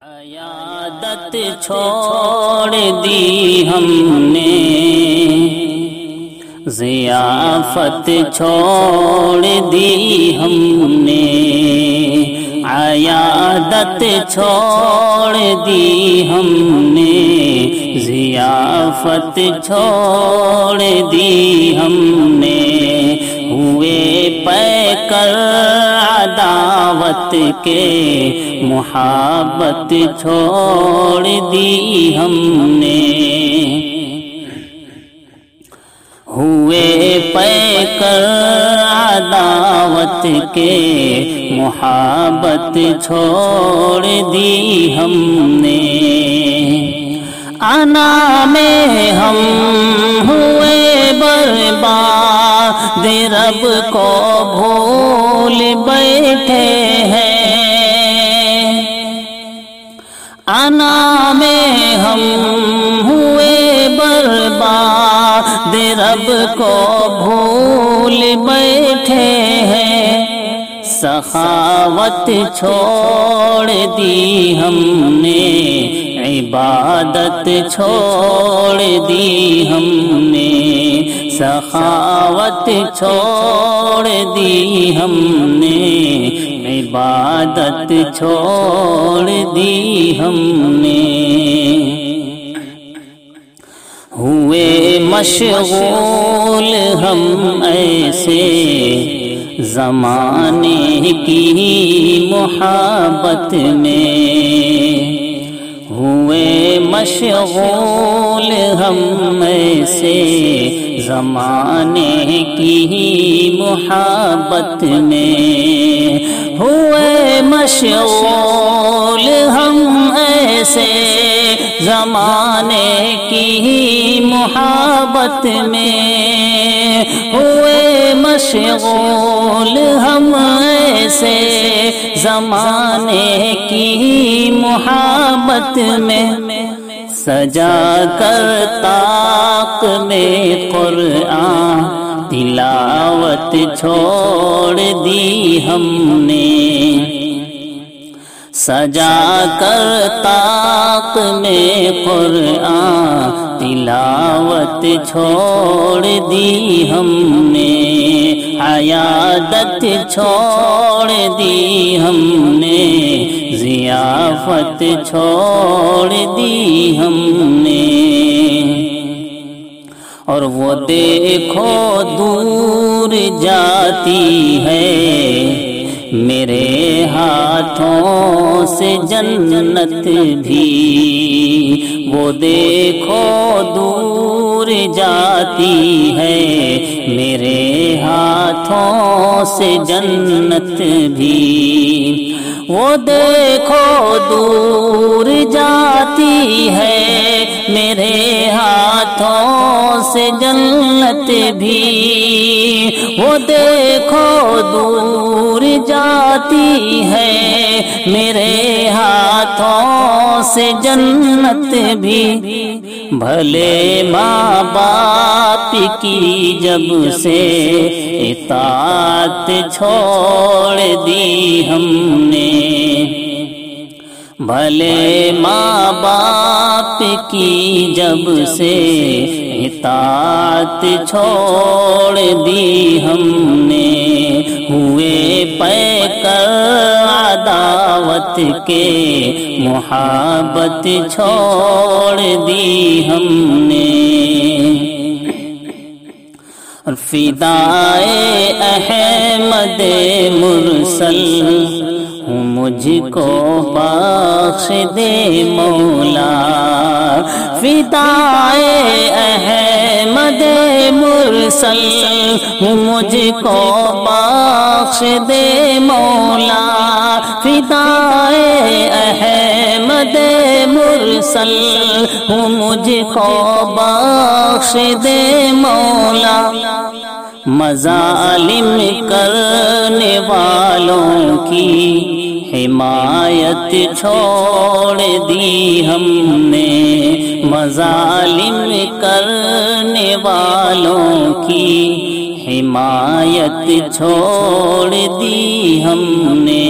عیادت چھوڑ دی ہم نے، ضیافت چھوڑ دی ہم نے، عیادت چھوڑ دی ہم نے، ضیافت چھوڑ دی ہم نے، ہوئے پیکر عداوت کے، محبت چھوڑ دی ہم نے، ہوئے پیکر عداوت کے، محبت چھوڑ دی ہم نے، انا میں ہم ہوئے برباد، رب کو بھول بیٹھے ہیں، انا میں ہم ہوئے برباد، رب کو بھول بیٹھے ہیں، سخاوت چھوڑ دی ہم نے، عبادت چھوڑ دی ہم نے، سخاوت چھوڑ دی ہم نے، عبادت چھوڑ دی ہم نے، ہوئے مشغول ہم ایسے زمانے کی محبت میں، ہوئے مشغول ہم ایسے زمانے کی محبت میں، ہوئے مشغول ہم ایسے زمانے کی محبت میں، ہوئے مشغول ہم ایسے زمانے کی محبت میں، سجا کر طاق میں قرآن تلاوت چھوڑ دی ہم نے، سجا کر طاق میں قرآن تلاوت چھوڑ دی ہم نے، عیادت چھوڑ دی ہم نے، ضیافت چھوڑ دی ہم نے، اور وہ دیکھو دور جاتی ہے میرے ہاتھوں سے جنت بھی، وہ دیکھو دور جاتی ہے میرے ہاتھوں سے جنت بھی، وہ دیکھو دور جاتی ہے میرے ہاتھوں سے جنت بھی، وہ دیکھو دور جاتی ہے میرے ہاتھوں سے جنت بھی، بھلے ماں باپ کی جب سے اطاعت چھوڑ دی ہم نے، بھلے ماں باپ کی جب سے اطاعت چھوڑ دی ہم نے، ہوئے پیکر عداوت کے، محبت چھوڑ دی ہم نے، فدائے احمد مرسل ہوں مجھ کو بخش دے مولا، فدائے احمد مرسل ہوں مجھ کو بخش دے مولا، فدائے احمد مرسل ہوں مجھ کو بخش دے مولا، مظالم کرنے والوں کی حمایت چھوڑ دی ہم نے، مظالم کرنے والوں کی حمایت چھوڑ دی ہم نے،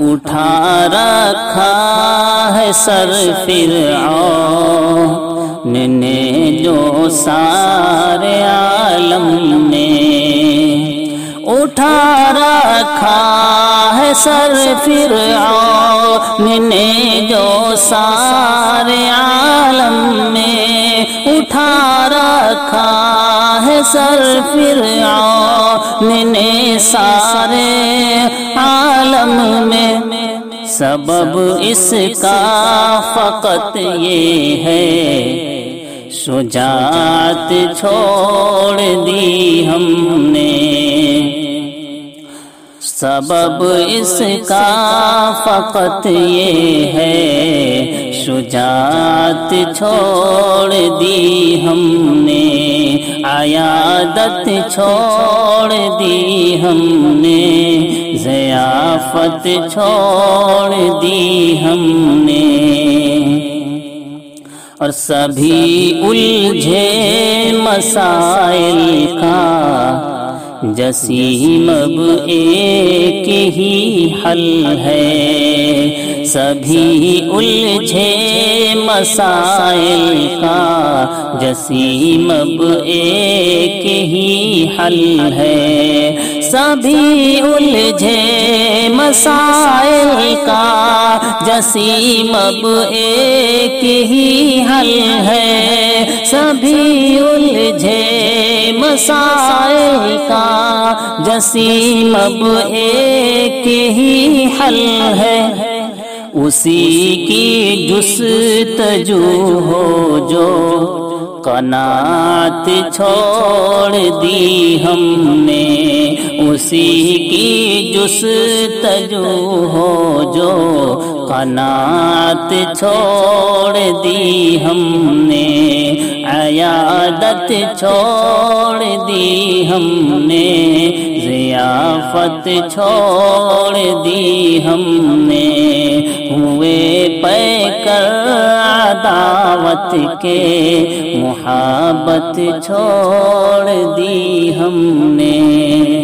اٹھا رکھا ہے سر فرعون نے جو سارے عالم نے، اٹھا رکھا ہے سر فرعون نے جو سارے عالم میں، اٹھا رکھا ہے سر فرعون نے سارے عالم میں۔ سبب اس کا فقط یہ ہے شجاعت چھوڑ دی ہم نے، سبب اس کا فقط یہ ہے شجاعت چھوڑ دی ہم نے، عیادت چھوڑ دی ہم نے، ضیافت چھوڑ دی ہم نے۔ اور سبھی الجھے مسائل کا جسیم اب ایک ہی حل ہے، سبھی الجھے مسائل کا جسیم اب ایک ہی حل ہے، سبھی الجھے مسائل کا جسیم اب ایک ہی حل ہے، سبھی الجھے مسائل کا جسیم اب ایک ہی حل ہے، اسی کی جستجو ہو جو قناعت چھوڑ دی ہم نے، اسی کی جستجو ہو جو قناعت چھوڑ دی ہم نے، عیادت چھوڑ دی ہم نے، ضیافت چھوڑ دی ہم نے، ہوئے پیکر عداوت کے محبت چھوڑ دی ہم نے۔